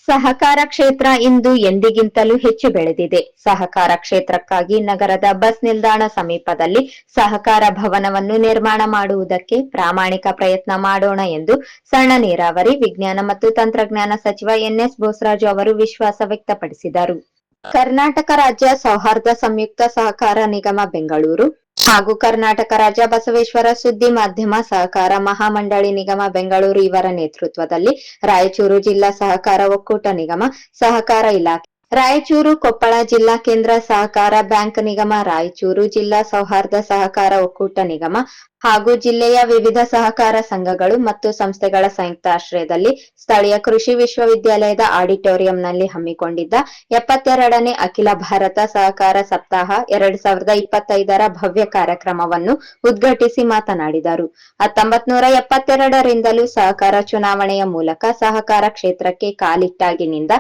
ಸಹಕಾರ ಕ್ಷೇತ್ರ ಇಂದು ಎಂದಿಗಿಂತಲೂ ಹೆಚ್ಚು ಬೆಳೆದಿದೆ. ಸಹಕಾರ ಕ್ಷೇತ್ರಕ್ಕಾಗಿ ನಗರದ ಬಸ್ ನಿಲ್ದಾಣ ಸಮೀಪದಲ್ಲಿ ಸಹಕಾರ ಭವನವನ್ನು ನಿರ್ಮಾಣ ಮಾಡುವುದಕ್ಕೆ ಪ್ರಾಮಾಣಿಕ ಪ್ರಯತ್ನ ಮಾಡೋಣ ಎಂದು ಸಣ್ಣ ನೀರಾವರಿ, ವಿಜ್ಞಾನ ಮತ್ತು ತಂತ್ರಜ್ಞಾನ ಸಚಿವ ಎನ್ಎಸ್ ಬೋಸರಾಜು ಅವರು ವಿಶ್ವಾಸ ವ್ಯಕ್ತಪಡಿಸಿದರು. ಕರ್ನಾಟಕ ರಾಜ್ಯ ಸೌಹಾರ್ದ ಸಂಯುಕ್ತ ಸಹಕಾರ ನಿಗಮ ಬೆಂಗಳೂರು ಹಾಗೂ ಕರ್ನಾಟಕ ರಾಜ್ಯ ಬಸವೇಶ್ವರ ಸುದ್ದಿ ಮಾಧ್ಯಮ ಸಹಕಾರ ಮಹಾಮಂಡಳಿ ನಿಗಮ ಬೆಂಗಳೂರು ಇವರ ನೇತೃತ್ವದಲ್ಲಿ ರಾಯಚೂರು ಜಿಲ್ಲಾ ಸಹಕಾರ ಒಕ್ಕೂಟ ನಿಗಮ, ಸಹಕಾರ ಇಲಾಖೆ, ರಾಯಚೂರು ಕೊಪ್ಪಳ ಜಿಲ್ಲಾ ಕೇಂದ್ರ ಸಹಕಾರ ಬ್ಯಾಂಕ್ ನಿಗಮ, ರಾಯಚೂರು ಜಿಲ್ಲಾ ಸೌಹಾರ್ದ ಸಹಕಾರ ಒಕ್ಕೂಟ ನಿಗಮ ಹಾಗೂ ಜಿಲ್ಲೆಯ ವಿವಿಧ ಸಹಕಾರ ಸಂಘಗಳು ಮತ್ತು ಸಂಸ್ಥೆಗಳ ಸಂಯುಕ್ತಾಶ್ರಯದಲ್ಲಿ ಸ್ಥಳೀಯ ಕೃಷಿ ವಿಶ್ವವಿದ್ಯಾಲಯದ ಆಡಿಟೋರಿಯಂನಲ್ಲಿ ಹಮ್ಮಿಕೊಂಡಿದ್ದ 72ನೇ ಅಖಿಲ ಭಾರತ ಸಹಕಾರ ಸಪ್ತಾಹ 2025ರ ಭವ್ಯ ಕಾರ್ಯಕ್ರಮವನ್ನು ಉದ್ಘಾಟಿಸಿ ಮಾತನಾಡಿದರು. 1972ರಿಂದಲೂ ಸಹಕಾರ ಚುನಾವಣೆಯ ಮೂಲಕ ಸಹಕಾರ ಕ್ಷೇತ್ರಕ್ಕೆ ಕಾಲಿಟ್ಟಾಗಿನಿಂದ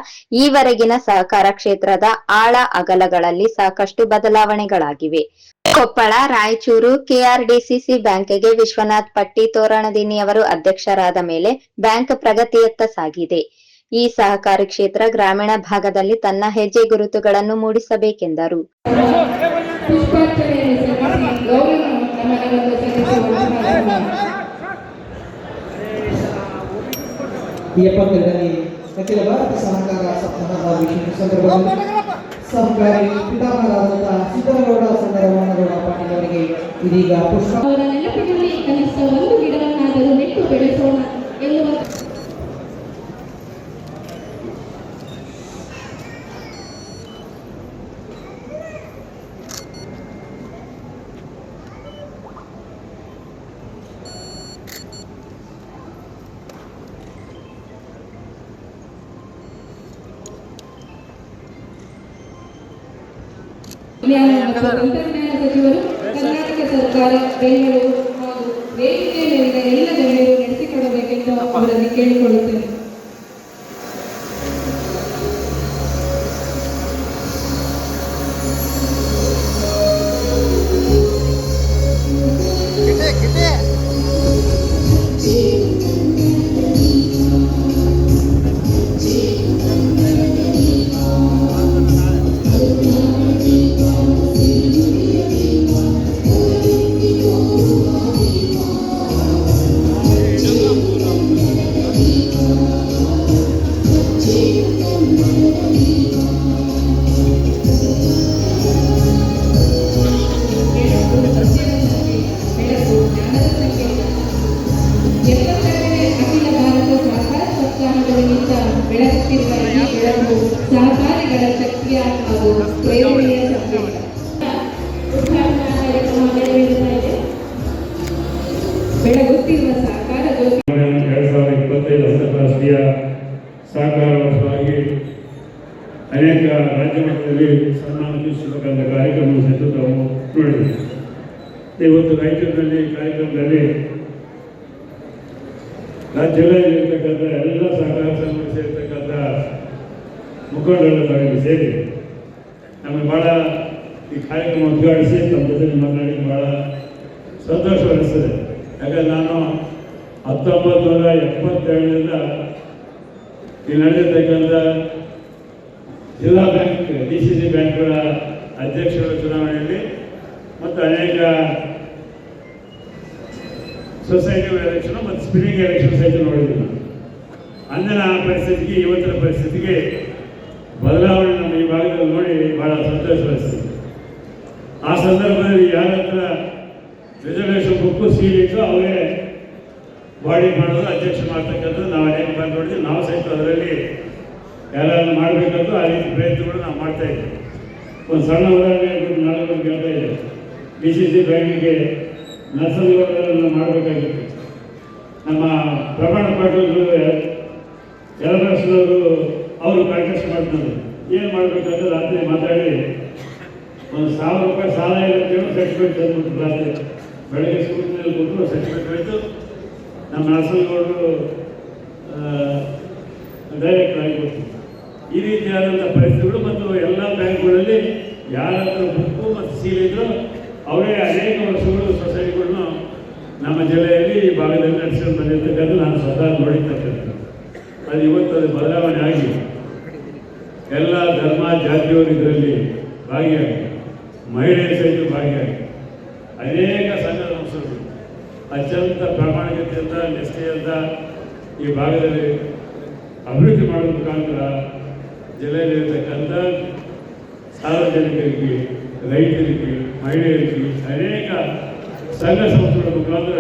ಈವರೆಗಿನ ಸಹಕಾರ ಕ್ಷೇತ್ರದ ಆಳ ಅಗಲಗಳಲ್ಲಿ ಸಾಕಷ್ಟು ಬದಲಾವಣೆಗಳಾಗಿವೆ. ಕೊಪ್ಪಳ, ರಾಯಚೂರು ಕೆಆರ್ಡಿಸಿಸಿ ಬ್ಯಾಂಕ್ಗೆ ವಿಶ್ವನಾಥ್ ಪಟ್ಟಿ ತೋರಣದಿನಿಯವರು ಅಧ್ಯಕ್ಷರಾದ ಮೇಲೆ ಬ್ಯಾಂಕ್ ಪ್ರಗತಿಯತ್ತ ಸಾಗಿದೆ. ಈ ಸಹಕಾರಿ ಕ್ಷೇತ್ರ ಗ್ರಾಮೀಣ ಭಾಗದಲ್ಲಿ ತನ್ನ ಹೆಜ್ಜೆ ಗುರುತುಗಳನ್ನು ಮೂಡಿಸಬೇಕೆಂದರು. ಅಖಿಲ ಭಾರತ ಸಹಕಾರ ಸಪ್ತಾಹದ ವಿಶೇಷ ಸಂದರ್ಭದಲ್ಲಿ ಸಹಕಾರಿ ಪಿತಾಮಹರಾದಂತಹ ಸಿದ್ದನಗೌಡ ಸಂಗರಮಣ್ಣಗೌಡ ಪಾಟೀಲ್ ಅವರಿಗೆ ಇದೀಗ ಪುಷ್ಪ ಅವರ ನೆನಪಿನಲ್ಲಿ ಕನಿಷ್ಠ ಒಂದು ಗಿಡವನ್ನಾದರೂ ನೆಟ್ಟು ಬೆಳೆಸೋಣ ಎನ್ನುವ ವಿಜ್ಞಾನ ಮತ್ತು ತಂತ್ರಜ್ಞಾನ ಸಚಿವರು, ಕರ್ನಾಟಕ ಸರ್ಕಾರ, ಬೆಂಗಳೂರು ಹಾಗೂ ವೇದಿಕೆ ಮೇಲಿನ ಎಲ್ಲ ಗಣ್ಯರು ನಡೆಸಿಕೊಡಬೇಕೆಂದು ಅವರಲ್ಲಿ ಕೇಳಿಕೊಳ್ಳುತ್ತೇನೆ. ಬೆಳಗುತ್ತಿರುವ ಈ ಬೆಳಕು ಸಹಕಾರಿಗಳ ಶಕ್ತಿಯ ಹಾಗೂ ಪ್ರೇರಣೆಯ ಸಂಕೇತ. ಉದ್ಘಾಟನಾ ಕಾರ್ಯಕ್ರಮ ನಡೆಯುತ್ತಾ ಇದೆ. ಬೆಳಗುತ್ತಿರುವ ಸಹಕಾರ ಜ್ಯೋತಿ 2025 ಅಂತಾರಾಷ್ಟ್ರೀಯ ಸಹಕಾರ ವರ್ಷವಾಗಿ ಅನೇಕ ರಾಜ್ಯ ಮಟ್ಟದಲ್ಲಿ ಸನ್ಮಾನ ಸೂಚಿಸತಕ್ಕಂಥ ಕಾರ್ಯಕ್ರಮ ಸಹಿತ ನಾವು ನೋಡಿದ್ದೇವೆ. ಇವತ್ತು ರಾಯಚೂರಿನಲ್ಲಿ ಕಾರ್ಯಕ್ರಮದಲ್ಲಿ ರಾಜ್ಯದಲ್ಲಿರ್ತಕ್ಕಂಥ ಎಲ್ಲ ಸಹಕಾರ ಸಂಘ ಸೇರ್ತಕ್ಕಂಥ ಮುಖಂಡರು ನಾವಿಲ್ಲಿ ಸೇರಿ ನಮಗೆ ಭಾಳ ಈ ಕಾರ್ಯಕ್ರಮ ಉದ್ಘಾಟಿಸಿ ತಮ್ಮ ಜೊತೆ ಮಾತನಾಡಿ ಭಾಳ ಸಂತೋಷ ಅನಿಸ್ತದೆ. ಯಾಕಂದರೆ ನಾನು 1972ರಿಂದ ಈ ನಡೆದಿರ್ತಕ್ಕಂಥ ಜಿಲ್ಲಾ ಬ್ಯಾಂಕ್ DCC ಬ್ಯಾಂಕ್ಗಳ ಅಧ್ಯಕ್ಷರ ಚುನಾವಣೆಯಲ್ಲಿ ಮತ್ತು ಅನೇಕ ಸೊಸೈಟಿ ಎಲೆಕ್ಷನ್ ಮತ್ತು ಸ್ಪಿನ್ನಿಂಗ್ ಎಲೆಕ್ಷನ್ ಸಹಿತ ನೋಡಿದ್ವಿ. ನಾನು ಅಂದಿನ ಪರಿಸ್ಥಿತಿಗೆ ಇವತ್ತಿನ ಪರಿಸ್ಥಿತಿಗೆ ಬದಲಾವಣೆ ನಮ್ಮ ಈ ಭಾಗದಲ್ಲಿ ನೋಡಿ ಭಾಳ ಸಂತೋಷ ಅನಿಸ್ತೀವಿ. ಆ ಸಂದರ್ಭದಲ್ಲಿ ಯಾರ ಹತ್ರ ರಿಸರ್ವೇಷನ್ ಬುಕ್ಕು ಸೀಲ್ ಇತ್ತು ಅವರೇ ಬಾಡಿ ಮಾಡೋದು, ಅಧ್ಯಕ್ಷ ಮಾಡ್ತಕ್ಕಂಥದ್ದು ನಾವು ಅನೇಕ ಬಾರಿ ನೋಡಿದ್ವಿ. ನಾವು ಸಹಿತ ಅದರಲ್ಲಿ ಯಾರನ್ನು ಮಾಡಬೇಕಂತ ಆ ರೀತಿ ಪ್ರಯತ್ನಗಳು ನಾವು ಮಾಡ್ತಾಯಿದ್ವಿ. ಒಂದು ಸಣ್ಣ ಉದಾಹರಣೆ ನಾಳೆ ಹೇಳ್ತಾ ಇದೆ. DCC ಬ್ಯಾಂಕಿಗೆ ನರ್ಸರಿಗಳನ್ನು ಮಾಡಬೇಕಾಗಿತ್ತು. ನಮ್ಮ ಪ್ರಮಾಣ ಪಾಟೀಲ್ ಯಲಬರಸನವರು ಅವರು ಕಾಂಟೆಸ್ಟ್ ಮಾಡ್ತಾರೆ. ಏನು ಮಾಡಬೇಕಂತ ರಾತ್ರಿ ಮಾತಾಡಿ ಒಂದು ₹1000 ಸಾಲ ಇಲ್ಲ ಅಂತೇಳಿ ಸರ್ಟಿಫಿಕೇಟ್ ತಂದುಬಿಟ್ಟು ರಾತ್ರಿ ಬೆಳಗ್ಗೆ ಸ್ಕೂಲ್ನಲ್ಲಿ ಕೊಟ್ಟರು. ಸರ್ಟಿಫಿಕೇಟ್ ಆಯಿತು. ನಮ್ಮ ನರ್ಸರಿಗೌಡರು ಡೈರೆಕ್ಟ್ ಆಗಿಬಿಟ್ಟು ಈ ರೀತಿಯಾದಂಥ ಪರಿಸ್ಥಿತಿಗಳು ಮತ್ತು ಎಲ್ಲ ಬ್ಯಾಂಕ್ಗಳಲ್ಲಿ ಯಾರ ಹತ್ರ ಬುಕ್ಕು ಮತ್ತು ಸೀಲ್ ಇದ್ದರೂ ಅವರೇ ಅನೇಕ ವರ್ಷಗಳು ಸೊಸೈಟಿಗಳನ್ನು ನಮ್ಮ ಜಿಲ್ಲೆಯಲ್ಲಿ ಈ ಭಾಗದಲ್ಲಿ ನಡೆಸ್ಕೊಂಡು ಬಂದಿರ್ತಕ್ಕಂಥ ನಾನು ಸ್ವತಃ ನೋಡಿರ್ತಕ್ಕಂಥ. ಅದು ಇವತ್ತು ಅದು ಬದಲಾವಣೆ ಆಗಿ ಎಲ್ಲ ಧರ್ಮ ಜಾತಿಯವರು ಇದರಲ್ಲಿ ಭಾಗಿಯಾಗಿ, ಮಹಿಳೆಯರು ಸಹಿತ ಭಾಗಿಯಾಗಿ ಅನೇಕ ಸಂಘ ಸಂಸ್ಥೆಗಳು ಅತ್ಯಂತ ಪ್ರಾಮಾಣಿಕತೆಯಿಂದ ನಿಷ್ಠೆಯಿಂದ ಈ ಭಾಗದಲ್ಲಿ ಅಭಿವೃದ್ಧಿ ಮಾಡುವ ಮುಖಾಂತರ ಜಿಲ್ಲೆಯಲ್ಲಿರತಕ್ಕಂಥ ಸಾರ್ವಜನಿಕರಿಗೆ, ರೈತರಿಗೆ, ಮಹಿಳೆಯರಿಗೆ ಅನೇಕ ಸಂಘ ಸಂಸ್ಥೆಗಳ ಮುಖಾಂತರ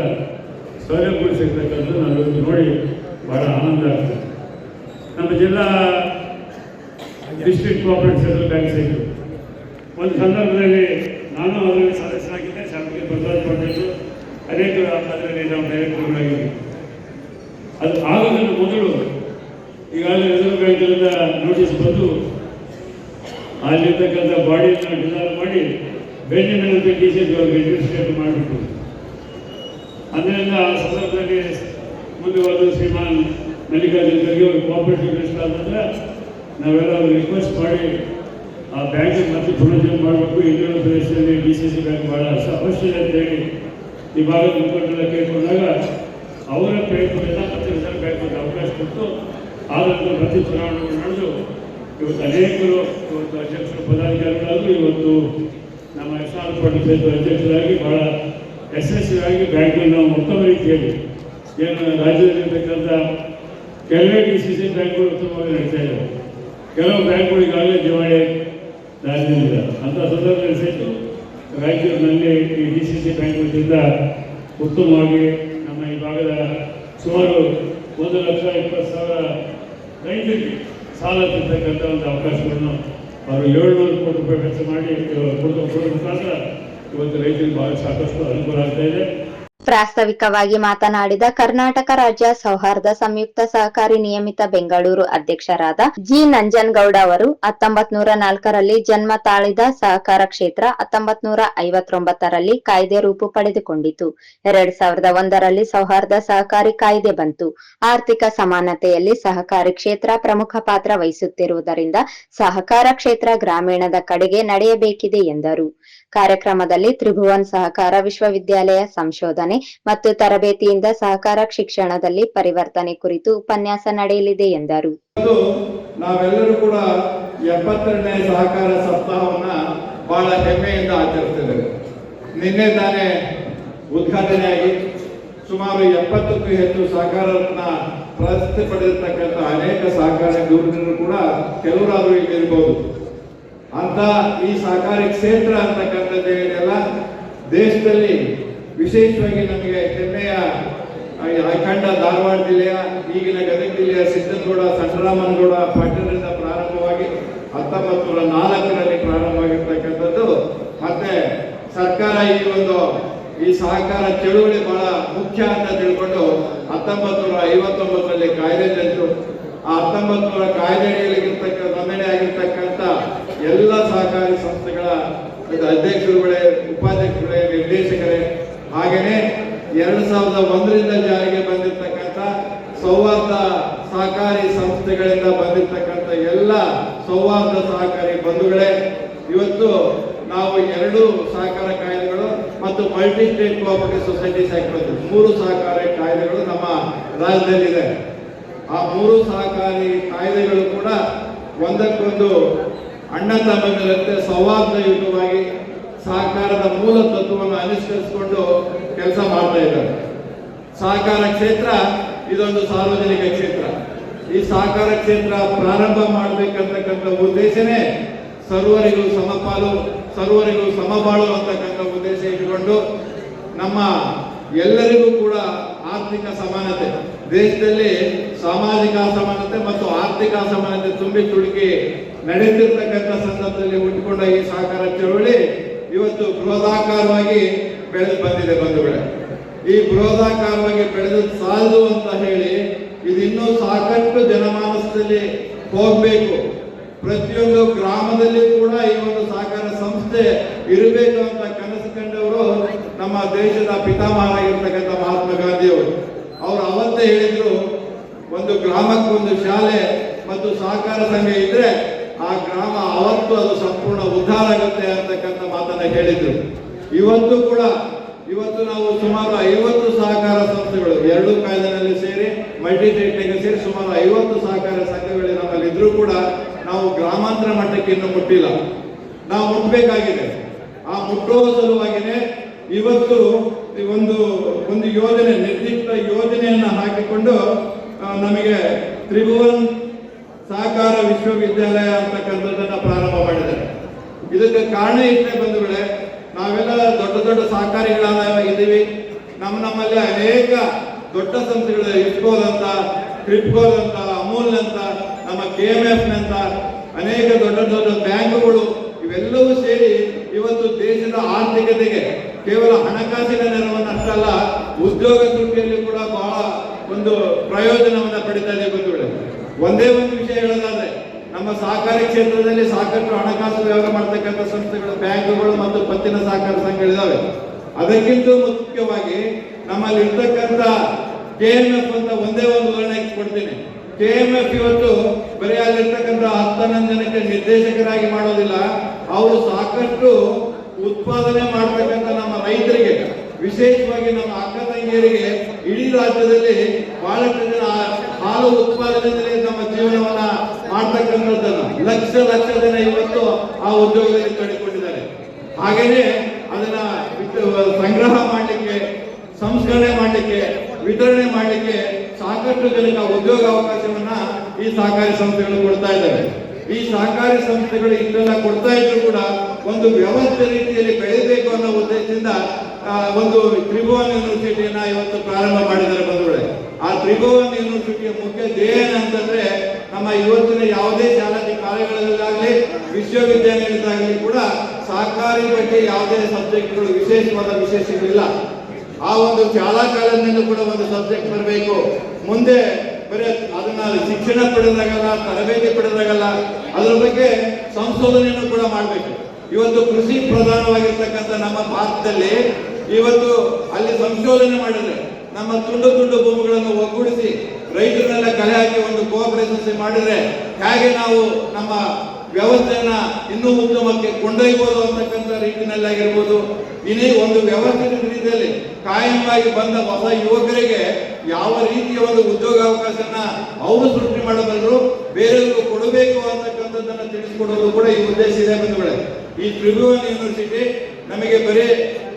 ಸೌಲಭ್ಯಗೊಳಿಸಿರ್ತಕ್ಕಂಥ ನಾವು ಇವತ್ತು ನೋಡಿ ಭಾಳ ಆನಂದ ಆಗ್ತದೆ. ನಮ್ಮ ಜಿಲ್ಲಾ district cooperative central bank site ಒಂದು ಸಂದರ್ಭದಲ್ಲಿ ನಾನು ಅದರಲ್ಲಿ ಸದಸ್ಯರಾಗಿದ್ದೆ, ಶಾಸಕರಿಗೆ ಬಸವರಾಜ ಪಾಟೀಲ್ ಅನೇಕ ಅದರಲ್ಲಿ ನಾವು ಡೈರೆಕ್ಟರ್ಗಳಾಗಿದ್ವಿ. ಅದು ಆಗೋದನ್ನು ಮೊದಲು ಈಗಾಗಲೇ ರಿಸರ್ವ್ ಬ್ಯಾಂಕಿನಿಂದ ನೋಟಿಸ್ ಬಂದು ಅಲ್ಲಿರ್ತಕ್ಕಂಥ ಬಾಡಿಯನ್ನು ಡಿಸಾಲ್ವ್ ಮಾಡಿ ಬೇರೆ ಮೇಲೆ ಡಿ.ಸಿ. ಅವ್ರಿಗೆ ಅಡ್ಮಿನಿಸ್ಟ್ರೇಟ್ ಮಾಡಿಬಿಟ್ಟು ಅದರಿಂದ ಆ ಸಂದರ್ಭದಲ್ಲಿ ಮುಂದೆ ಹೋದ ಶ್ರೀಮಾನ್ ಮಲ್ಲಿಕಾರ್ಜುನ ಖರ್ಗೆ ಅವರು ಕೋಆಪರೇಟಿವ್ ಮಿನಿಸ್ಟರ್ ಆದಂದ್ರೆ ನಾವೆಲ್ಲ ರಿಕ್ವೆಸ್ಟ್ ಮಾಡಿ ಆ ಬ್ಯಾಂಕ್ ಮತ್ತೆ ಪುನರ್ಜೀವನ ಮಾಡಬೇಕು. ಹಿಂದಿನ ಪ್ರದೇಶದಲ್ಲಿ ಡಿ.ಸಿ.ಸಿ ಬ್ಯಾಂಕ್ ಭಾಳ ಅವಶ್ಯಕ ಅಂತ ಹೇಳಿ ಈ ಭಾಗದ ಮುಖಂಡರೆಲ್ಲ ಕೇಳ್ಕೊಂಡಾಗ ಅವರ ಪ್ರಯತ್ನದಿಂದ ಮತ್ತೆ ರಿಸರ್ವ್ ಬ್ಯಾಂಕ್ ಅವಕಾಶ ಕೊಟ್ಟು ಆದಂಥ ಪ್ರತಿ ಚುನಾವಣೆಗಳು ನಡೆದು ಇವತ್ತು ಅನೇಕರು ಇವತ್ತು ಅಧ್ಯಕ್ಷರು ಪದಾಧಿಕಾರಿಗಳಾದರೂ ಇವತ್ತು ನಮ್ಮ ಯಶವಂತ ಪಾಟೀಲ್ ಸಹಿತ ಅಧ್ಯಕ್ಷರಾಗಿ ಭಾಳ ಯಶಸ್ವಿಯಾಗಿ ಬ್ಯಾಂಕನ್ನು ಉತ್ತಮ ರೀತಿಯಲ್ಲಿ ಏನು ರಾಜ್ಯದಲ್ಲಿರ್ತಕ್ಕಂಥ ಕೆಲವೇ ಡಿ.ಸಿ.ಸಿ ಬ್ಯಾಂಕ್ಗಳು ಉತ್ತಮವಾಗಿ ನಡೀತಾ ಇದ್ದಾವೆ. ಕೆಲವು ಬ್ಯಾಂಕ್ಗಳು ಈಗಾಗಲೇ ದಿವಾಳಿ ದಾರಿಯಲ್ಲಿದೆ. ಅಂಥ ಸಂದರ್ಭದಲ್ಲಿ ಸಹಿತ ರಾಯಚೂರಿನಲ್ಲಿ ಈ ಡಿ.ಸಿ.ಸಿ ಬ್ಯಾಂಕ್ಗಳಿಂದ ಉತ್ತಮವಾಗಿ ನಮ್ಮ ಈ ಭಾಗದ ಸುಮಾರು 1,20,000 ರೈತರಿಗೆ ಸಾಲ ತಿರ್ತಕ್ಕಂಥ ಒಂದು ಅವಕಾಶಗಳನ್ನು ಅವರು 700 ಕೋಟಿ ರೂಪಾಯಿ ವೆಚ್ಚ ಮಾಡಿ ಕೊಡೋ ಮುಖಾಂತರ ಇವತ್ತು ರೈತರಿಗೆ ಬಹಳ ಸಾಕಷ್ಟು ಅನುಕೂಲ ಆಗ್ತಾ ಇದೆ. ಪ್ರಾಸ್ತಾವಿಕವಾಗಿ ಮಾತನಾಡಿದ ಕರ್ನಾಟಕ ರಾಜ್ಯ ಸೌಹಾರ್ದ ಸಂಯುಕ್ತ ಸಹಕಾರಿ ನಿಯಮಿತ ಬೆಂಗಳೂರು ಅಧ್ಯಕ್ಷರಾದ ಜಿ ನಂಜನಗೌಡ ಅವರು 1904ರಲ್ಲಿ ಜನ್ಮ ತಾಳಿದ ಸಹಕಾರ ಕ್ಷೇತ್ರ 1959ರಲ್ಲಿ ಕಾಯ್ದೆ ರೂಪು ಪಡೆದುಕೊಂಡಿತು. 2001ರಲ್ಲಿ ಸೌಹಾರ್ದ ಸಹಕಾರಿ ಕಾಯ್ದೆ ಬಂತು. ಆರ್ಥಿಕ ಸಮಾನತೆಯಲ್ಲಿ ಸಹಕಾರಿ ಕ್ಷೇತ್ರ ಪ್ರಮುಖ ಪಾತ್ರ ವಹಿಸುತ್ತಿರುವುದರಿಂದ ಸಹಕಾರ ಕ್ಷೇತ್ರ ಗ್ರಾಮೀಣದ ಕಡೆಗೆ ನಡೆಯಬೇಕಿದೆ ಎಂದರು. ಕಾರ್ಯಕ್ರಮದಲ್ಲಿ ತ್ರಿಭುವನ್ ಸಹಕಾರ ವಿಶ್ವವಿದ್ಯಾಲಯ ಸಂಶೋಧನೆ ಮತ್ತು ತರಬೇತಿಯಿಂದ ಸಹಕಾರ ಶಿಕ್ಷಣದಲ್ಲಿ ಪರಿವರ್ತನೆ ಕುರಿತು ಉಪನ್ಯಾಸ ನಡೆಯಲಿದೆ ಎಂದರು. ನಾವೆಲ್ಲರೂ ಕೂಡ 72ನೇ ಸಹಕಾರ ಸಪ್ತಾಹವನ್ನ ಬಹಳ ಹೆಮ್ಮೆಯಿಂದ ಆಚರಿಸ್ತೇವೆ. ನಿನ್ನೆ ತಾನೇ ಉದ್ಘಾಟನೆಯಾಗಿ ಸುಮಾರು 70ಕ್ಕೂ ಹೆಚ್ಚು ಸಹಕಾರನ ಪ್ರಶಸ್ತಿ ಪಡೆದಿರ್ತಕ್ಕಂಥ ಅನೇಕ ಸಹಕಾರ ಗುರುಗಳು ಕೂಡ ಕೆಲವರಾದರೂ ಇಲ್ಲಿರ್ಬೋದು. ಅಂತ ಈ ಸಹಕಾರಿ ಕ್ಷೇತ್ರ ಅಂತಕ್ಕಂಥದ್ದು ಏನಿದೆಯಲ್ಲ, ದೇಶದಲ್ಲಿ ವಿಶೇಷವಾಗಿ ನಮಗೆ ಹೆಮ್ಮೆಯ ಅಖಂಡ ಧಾರವಾಡ ಜಿಲ್ಲೆಯ, ಈಗಿನ ಗದಗ ಜಿಲ್ಲೆಯ ಸಿದ್ದನಗೌಡ ಸಂಡರಾಮನಗೌಡ ಪಾಟೀಲರಿಂದ ಪ್ರಾರಂಭವಾಗಿ 1904ರಲ್ಲಿ ಪ್ರಾರಂಭವಾಗಿರ್ತಕ್ಕಂಥದ್ದು. ಮತ್ತೆ ಸರ್ಕಾರ ಈ ಸಹಕಾರ ಚಳುವಳಿ ಬಹಳ ಮುಖ್ಯ ಅಂತ ತಿಳ್ಕೊಂಡು 1959ರಲ್ಲಿ ಕಾಯ್ದೆ ತಂತು. ಆ 1900 ಕಾಯ್ದೆ ನೋಂದಣಿ ಆಗಿರ್ತಕ್ಕಂಥ ಎಲ್ಲ ಸಹಕಾರಿ ಸಂಸ್ಥೆಗಳ ಅಧ್ಯಕ್ಷರುಗಳೇ, ಉಪಾಧ್ಯಕ್ಷರುಗಳೇ, ನಿರ್ದೇಶಕರೇ, ಹಾಗೆಯೇ 2001ರಿಂದ ಜಾರಿಗೆ ಬಂದಿರತಕ್ಕಂಥ ಸೌಹಾರ್ದ ಸಹಕಾರಿ ಸಂಸ್ಥೆಗಳಿಂದ ಬಂದಿರತಕ್ಕಂಥ ಎಲ್ಲ ಸೌಹಾರ್ದ ಸಹಕಾರಿ ಬಂಧುಗಳೇ, ಇವತ್ತು ನಾವು 2 ಸಹಕಾರ ಕಾಯ್ದೆಗಳು ಮತ್ತು multi state cooperative societies act 3 ಸಹಕಾರಿ ಕಾಯ್ದೆಗಳು ನಮ್ಮ ರಾಜ್ಯದಲ್ಲಿದೆ. ಆ 3 ಸಹಕಾರಿ ಕಾಯ್ದೆಗಳು ಕೂಡ ಒಂದಕ್ಕೊಂದು ಅಣ್ಣ ತಮ್ಮಂದಿರಂತೆ ಸೌಹಾರ್ದಯುತವಾಗಿ ಸಹಕಾರದ ಮೂಲ ತತ್ವವನ್ನು ಅನುಸರಿಸಿಕೊಂಡು ಕೆಲಸ ಮಾಡ್ತಾ ಇದ್ದಾರೆ. ಸಹಕಾರ ಕ್ಷೇತ್ರ ಇದೊಂದು ಸಾರ್ವಜನಿಕ ಕ್ಷೇತ್ರ. ಈ ಸಹಕಾರ ಕ್ಷೇತ್ರ ಪ್ರಾರಂಭ ಮಾಡಬೇಕಂತಕ್ಕಂಥ ಉದ್ದೇಶನೇ ಸರ್ವರಿಗೂ ಸಮಪಾಲು, ಸರ್ವರಿಗೂ ಸಮಬಾಳು ಅಂತಕ್ಕಂಥ ಉದ್ದೇಶ ಇಟ್ಟುಕೊಂಡು ನಮ್ಮ ಎಲ್ಲರಿಗೂ ಕೂಡ ಆರ್ಥಿಕ ಸಮಾನತೆ, ದೇಶದಲ್ಲಿ ಸಾಮಾಜಿಕ ಅಸಮಾನತೆ ಮತ್ತು ಆರ್ಥಿಕ ಅಸಮಾನತೆ ತುಂಬಿ ತುಳುಕಿ ನಡೆಯುತ್ತಿರ್ತಕ್ಕಂಥ ಸಂದರ್ಭದಲ್ಲಿ ಹುಟ್ಟಿಕೊಂಡ ಈ ಸಹಕಾರ ಚಳವಳಿ ಇವತ್ತು ಬೃಹದಾಕಾರವಾಗಿ ಬೆಳೆದು ಬಂದಿದೆ ಬಂಧುಗಳೇ. ಈ ಬೃಹದಾಕಾರವಾಗಿ ಬೆಳೆದು ಸಾಲದು ಅಂತ ಹೇಳಿ ಇದು ಇನ್ನೂ ಸಾಕಷ್ಟು ಜನಮಾನಸದಲ್ಲಿ ಹೋಗಬೇಕು. ಪ್ರತಿಯೊಂದು ಗ್ರಾಮದಲ್ಲಿ ಕೂಡ ಈ ಒಂದು ಸಹಕಾರ ಸಂಸ್ಥೆ ಇರಬೇಕು ಅಂತ ಕನಸು ಕಂಡವರು ನಮ್ಮ ದೇಶದ ಪಿತಾಮಹರಾಗಿರ್ತಕ್ಕಂಥ ಮಹಾತ್ಮ ಗಾಂಧಿಯವರು. ಅವರು ಅವತ್ತೇ ಹೇಳಿದ್ರು, ಒಂದು ಗ್ರಾಮಕ್ಕೊಂದು ಶಾಲೆ ಮತ್ತು ಸಹಕಾರ ಸಂಘ ಇದ್ರೆ ಆ ಗ್ರಾಮ ಅವತ್ತು ಅದು ಸಂಪೂರ್ಣ ಉದ್ಧಾರ ಆಗುತ್ತೆ ಅಂತಕ್ಕಂಥ ಮಾತನ್ನ ಹೇಳಿದ್ರು. ಇವತ್ತು ನಾವು ಸುಮಾರು 50 ಸಹಕಾರ ಸಂಸ್ಥೆಗಳು 2 ಕಾಯ್ದೆನಲ್ಲಿ ಸೇರಿ ಮಲ್ಟಿ ಸ್ಟೇಟ್ನಾಗ ಸೇರಿ ಸುಮಾರು 50 ಸಹಕಾರ ಸಂಘಗಳು ನಮ್ಮಲ್ಲಿ ಇದ್ರೂ ಕೂಡ ನಾವು ನಾವು ಗ್ರಾಮಾಂತರ ಮಟ್ಟಕ್ಕೆ ಇನ್ನೂ ಮುಟ್ಟಿಲ್ಲ. ನಾವು ಮುಟ್ಟಬೇಕಾಗಿದೆ. ಆ ಮುಟ್ಟುವ ಸಲುವಾಗಿನೇ ಇವತ್ತು ಒಂದು ಯೋಜನೆ, ನಿರ್ದಿಷ್ಟ ಯೋಜನೆಯನ್ನು ಹಾಕಿಕೊಂಡು ನಮಗೆ ತ್ರಿಭುವನ್ ಸಹಕಾರ ವಿಶ್ವವಿದ್ಯಾಲಯ ಅಂತಕ್ಕಂಥದ್ದನ್ನ ಪ್ರಾರಂಭ ಮಾಡಿದ್ದಾರೆ. ಇದಕ್ಕೆ ಕಾರಣ ಇಷ್ಟೇ ಬಂಧುಗಳೇ, ನಾವೆಲ್ಲ ದೊಡ್ಡ ದೊಡ್ಡ ಸಹಕಾರಿಗಳಾಗಿದ್ದೀವಿ. ನಮ್ಮಲ್ಲಿ ಅನೇಕ ದೊಡ್ಡ ಸಂಸ್ಥೆಗಳು, ಇಸ್ಕೋಲ್ ಅಂತ, ಕ್ರಿಪ್ಕೋಲ್ ಅಂತ, ಅಮೂಲ್ ಅಂತ, ನಮ್ಮ KMF ನಂತ ಅನೇಕ ದೊಡ್ಡ ದೊಡ್ಡ ಬ್ಯಾಂಕುಗಳು ಇವೆಲ್ಲವೂ ಸೇರಿ ಇವತ್ತು ದೇಶದ ಆರ್ಥಿಕತೆಗೆ ಕೇವಲ ಹಣಕಾಸಿನ ನೆರವನ್ನಷ್ಟಲ್ಲ, ಉದ್ಯೋಗ ಸೃಷ್ಟಿಯಲ್ಲಿ ಕೂಡ ಬಹಳ ಒಂದು ಪ್ರಯೋಜನವನ್ನ ಪಡಿತಾ ಇದೆ ಬಂಧುಗಳೇ. ಒಂದೇ ಒಂದು ವಿಷಯ ಹೇಳೋದಾದ್ರೆ, ನಮ್ಮ ಸಹಕಾರಿ ಕ್ಷೇತ್ರದಲ್ಲಿ ಸಾಕಷ್ಟು ಹಣಕಾಸು ವ್ಯವಹಾರ ಮಾಡ್ತಕ್ಕಂಥ ಸಂಸ್ಥೆಗಳು, ಬ್ಯಾಂಕುಗಳು ಮತ್ತು ಪತ್ತಿನ ಸಹಕಾರ ಸಂಘಗಳಿದಾವೆ. ಅದಕ್ಕಿಂತ ಮುಖ್ಯವಾಗಿ ನಮ್ಮಲ್ಲಿ ಇರ್ತಕ್ಕಂಥ KMF ಅಂತ ಒಂದೇ ಒಂದು ಉದಾಹರಣೆ ಕೊಡ್ತೀನಿ. KMF ಇವತ್ತು ಬರೀ ಅಲ್ಲಿರ್ತಕ್ಕಂಥ 10-11 ಜನಕ್ಕೆ ನಿರ್ದೇಶಕರಾಗಿ ಮಾಡೋದಿಲ್ಲ, ಅವರು ಸಾಕಷ್ಟು ಉತ್ಪಾದನೆ ಮಾಡ್ತಕ್ಕಂಥ ನಮ್ಮ ರೈತರಿಗೆ, ವಿಶೇಷವಾಗಿ ನಮ್ಮ ಅಕ್ಕ ತಂಗಿಯರಿಗೆ ಇಡೀ ರಾಜ್ಯದಲ್ಲಿ ಬಹಳಷ್ಟು ಜನ ಹಾಲು ಉತ್ಪಾದನೆಯಲ್ಲಿ ನಮ್ಮ ಜೀವನವನ್ನ ಮಾಡ್ತಕ್ಕಂಥದ್ದನ್ನು ಲಕ್ಷ ಜನ ಇವತ್ತು ಆ ಉದ್ಯೋಗದಲ್ಲಿ ತೊಡಗಿಕೊಂಡಿದ್ದಾರೆ. ಹಾಗೇನೆ ಅದನ್ನ ಸಂಗ್ರಹ ಮಾಡಲಿಕ್ಕೆ, ಸಂಸ್ಕರಣೆ ಮಾಡಲಿಕ್ಕೆ, ವಿತರಣೆ ಮಾಡಲಿಕ್ಕೆ ಸಾಕಷ್ಟು ಜನಕ್ಕೆ ಉದ್ಯೋಗ ಅವಕಾಶವನ್ನ ಈ ಸಹಕಾರಿ ಸಂಸ್ಥೆಗಳು ಕೊಡ್ತಾ ಇದ್ದಾವೆ. ಈ ಸಹಕಾರಿ ಸಂಸ್ಥೆಗಳು ಇಷ್ಟೆಲ್ಲ ಕೊಡ್ತಾ ಇದ್ರು ಕೂಡ ಒಂದು ವ್ಯವಸ್ಥೆ ರೀತಿಯಲ್ಲಿ ಬೆಳೆಯಬೇಕು ಅನ್ನೋ ಉದ್ದೇಶದಿಂದ ಒಂದು ತ್ರಿಭುವನ್ ಯೂನಿವರ್ಸಿಟಿಯನ್ನ ಇವತ್ತು ಪ್ರಾರಂಭ ಮಾಡಿದ್ದಾರೆ ಬಂಧುಗಳೇ. ಆ ತ್ರಿಭುವನ್ ಯೂನಿವರ್ಸಿಟಿಯ ಮುಖ್ಯ ಧ್ಯೇಯ ಏನಂತಂದ್ರೆ, ನಮ್ಮ ಇವತ್ತಿನ ಯಾವುದೇ ಶಾಲಾ ಕಾಲೇಜುಗಳಲ್ಲಾಗಲಿ ವಿಶ್ವವಿದ್ಯಾನಿಲಯದಾಗಲಿ ಕೂಡ ಸಹಕಾರಿ ಬಗ್ಗೆ ಯಾವುದೇ ಸಬ್ಜೆಕ್ಟ್ಗಳು ವಿಶೇಷವಾದ ವಿಶೇಷಗಳಿಲ್ಲ. ಆ ಒಂದು ಶಾಲಾ ಕಾಲೇಜಿನಲ್ಲೂ ಕೂಡ ಒಂದು ಸಬ್ಜೆಕ್ಟ್ ಬರಬೇಕು. ಮುಂದೆ ಬರೀ ಅದನ್ನ ಶಿಕ್ಷಣ ಪಡೆದಾಗಲ್ಲ, ತರಬೇತಿ ಪಡೆದಾಗಲ್ಲ, ಅದ್ರ ಬಗ್ಗೆ ಸಂಶೋಧನೆಯನ್ನು ಕೂಡ ಮಾಡಬೇಕು. ಇವತ್ತು ಕೃಷಿ ಪ್ರಧಾನವಾಗಿರ್ತಕ್ಕಂಥ ನಮ್ಮ ಭಾರತದಲ್ಲಿ ಇವತ್ತು ಅಲ್ಲಿ ಸಂಶೋಧನೆ ಮಾಡಿದ್ರೆ, ನಮ್ಮ ತುಂಡು ಭೂಮಿಗಳನ್ನು ಒಗ್ಗೂಡಿಸಿ ರೈತರನ್ನೆಲ್ಲ ಕಲೆ ಹಾಕಿ ಒಂದು ಕೋಆಪರೇಷನ್ ಮಾಡಿದ್ರೆ ಹೇಗೆ ನಾವು ನಮ್ಮ ವ್ಯವಸ್ಥೆಯನ್ನ ಇನ್ನೂ ಉತ್ತಮಕ್ಕೆ ಕೊಂಡೊಯ್ಯಬಹುದು ಅಂತಕ್ಕಂಥ ರೀತಿಯಲ್ಲಿ ಆಗಿರ್ಬೋದು. ಇನ್ನೇ ಒಂದು ವ್ಯವಸ್ಥಿತ ರೀತಿಯಲ್ಲಿ ಕಾಯಂವಾಗಿ ಬಂದ ಹೊಸ ಯುವಕರಿಗೆ ಯಾವ ರೀತಿಯ ಒಂದು ಉದ್ಯೋಗಾವಕಾಶನ ಅವರು ಸೃಷ್ಟಿ ಮಾಡಬಲ್ಲರು, ಬೇರೆಯವರು ಕೊಡಬೇಕು ಅಂತಕ್ಕಂಥದ್ದನ್ನು ತಿಳಿಸಿಕೊಡೋದು ಕೂಡ ಈ ಉದ್ದೇಶ ಇದೆ ಬಂಧುಗಳೇ. ಈ ತ್ರಿಭುವನ್ ಯೂನಿವರ್ಸಿಟಿ ನಮಗೆ ಬರೀ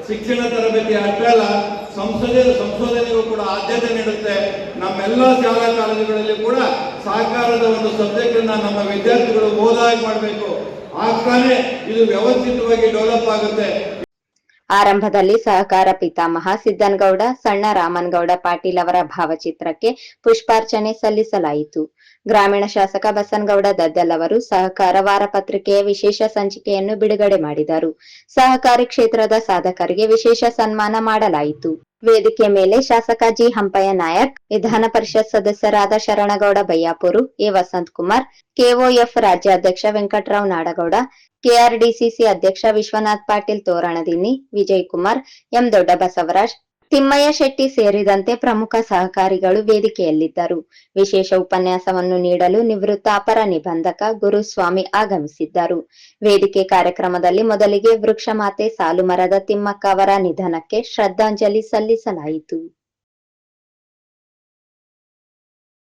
ಶಿಕ್ಷಣ ತರಬೇತಿ ಅಷ್ಟೇ ಅಲ್ಲ, ಸಂಶೋಧನೆಗೂ ಕೂಡ ಆದ್ಯತೆ ನೀಡುತ್ತೆ. ನಮ್ಮೆಲ್ಲ ಶಾಲಾ ಕಾಲೇಜುಗಳಲ್ಲಿ ಕೂಡ ಸಹಕಾರದ ಒಂದು ಸಬ್ಜೆಕ್ಟ್ ಅನ್ನ ನಮ್ಮ ವಿದ್ಯಾರ್ಥಿಗಳು ಓದಾಗಿ ಮಾಡಬೇಕು. ಆಗ್ತಾನೆ ಇದು ವ್ಯವಸ್ಥಿತವಾಗಿ ಡೆವಲಪ್ ಆಗುತ್ತೆ. ಆರಂಭದಲ್ಲಿ ಸಹಕಾರ ಪಿತಾಮಹ ಸಿದ್ದನಗೌಡ ಸಣ್ಣ ರಾಮನಗೌಡ ಪಾಟೀಲ್ ಅವರ ಭಾವಚಿತ್ರಕ್ಕೆ ಪುಷ್ಪಾರ್ಚನೆ ಸಲ್ಲಿಸಲಾಯಿತು. ಗ್ರಾಮೀಣ ಶಾಸಕ ಬಸನಗೌಡ ದದ್ದಲ್ ಅವರು ಸಹಕಾರ ವಾರಪತ್ರಿಕೆಯ ವಿಶೇಷ ಸಂಚಿಕೆಯನ್ನು ಬಿಡುಗಡೆ ಮಾಡಿದರು. ಸಹಕಾರಿ ಕ್ಷೇತ್ರದ ಸಾಧಕರಿಗೆ ವಿಶೇಷ ಸನ್ಮಾನ ಮಾಡಲಾಯಿತು. ವೇದಿಕೆ ಮೇಲೆ ಶಾಸಕ ಜಿ ಹಂಪಯ್ಯ ನಾಯಕ್, ವಿಧಾನ ಪರಿಷತ್ ಸದಸ್ಯರಾದ ಶರಣಗೌಡ ಬಯ್ಯಾಪುರು, ಎ ವಸಂತ್ ಕುಮಾರ್, ಕೆಒಎಫ್ ರಾಜ್ಯಾಧ್ಯಕ್ಷ ವೆಂಕಟರಾವ್ ನಾಡಗೌಡ, ಕೆಆರ್ಡಿಸಿಸಿ ಅಧ್ಯಕ್ಷ ವಿಶ್ವನಾಥ್ ಪಾಟೀಲ್ ತೋರಣದಿನ್ನಿ, ವಿಜಯ್ ಕುಮಾರ್, ಎಂ ದೊಡ್ಡ ಬಸವರಾಜ್, ತಿಮ್ಮಯ್ಯ ಶೆಟ್ಟಿ ಸೇರಿದಂತೆ ಪ್ರಮುಖ ಸಹಕಾರಿಗಳು ವೇದಿಕೆಯಲ್ಲಿದ್ದರು. ವಿಶೇಷ ಉಪನ್ಯಾಸವನ್ನು ನೀಡಲು ನಿವೃತ್ತ ಅಪರ ನಿಬಂಧಕ ಗುರುಸ್ವಾಮಿ ಆಗಮಿಸಿದ್ದರು. ವೇದಿಕೆ ಕಾರ್ಯಕ್ರಮದಲ್ಲಿ ಮೊದಲಿಗೆ ವೃಕ್ಷಮಾತೆ ಸಾಲುಮರದ ತಿಮ್ಮಕ್ಕ ಅವರ ನಿಧನಕ್ಕೆ ಶ್ರದ್ಧಾಂಜಲಿ ಸಲ್ಲಿಸಲಾಯಿತು.